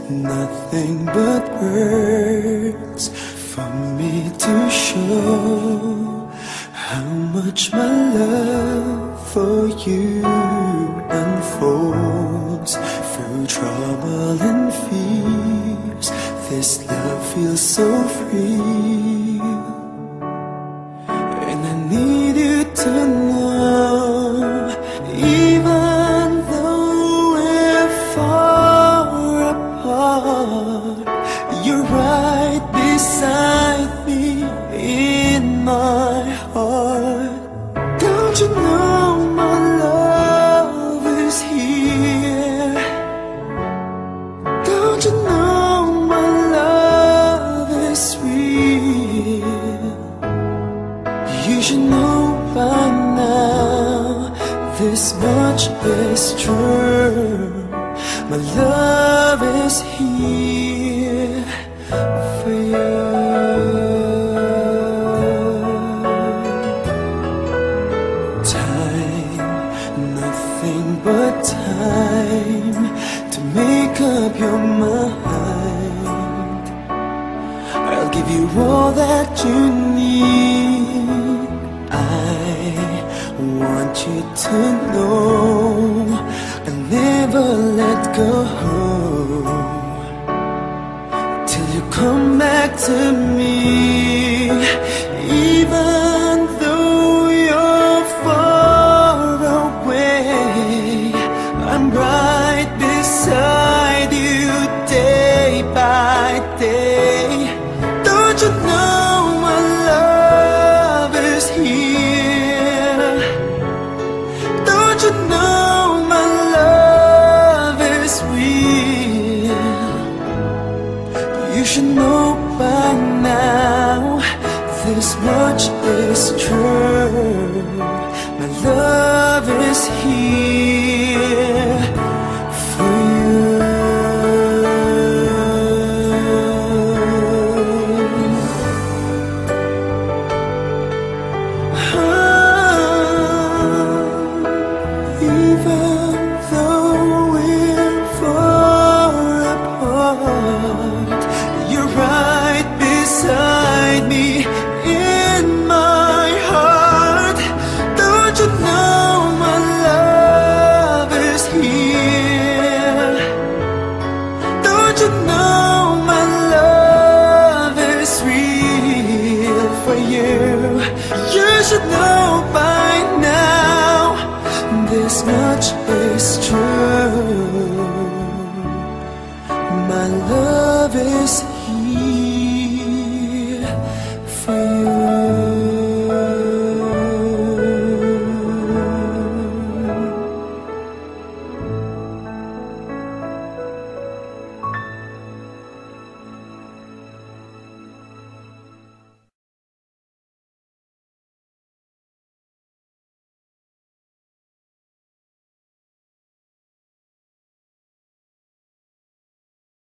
nothing but words for me to show how much my love for you unfolds through trouble and fears. This love feels so free, and I need you to know, even though we're far apart, you're right beside me in my heart. Don't you know my love is here? Don't you know my love is real? You should know by now, this much is true. My love is here for you. Nothing but time to make up your mind. I'll give you all that you need. I want you to know I'll never let go till you come back to me. Even though you're far away, I'm right beside you day by day. Don't you know my love is here? Don't you know my love is real? You should know by now, this much is true. My love is here for you. Even though we're far apart, you're right beside me in my heart. Don't you know my love is here? Don't you know my love is real for you? You should know by now, this much is true. My love is here.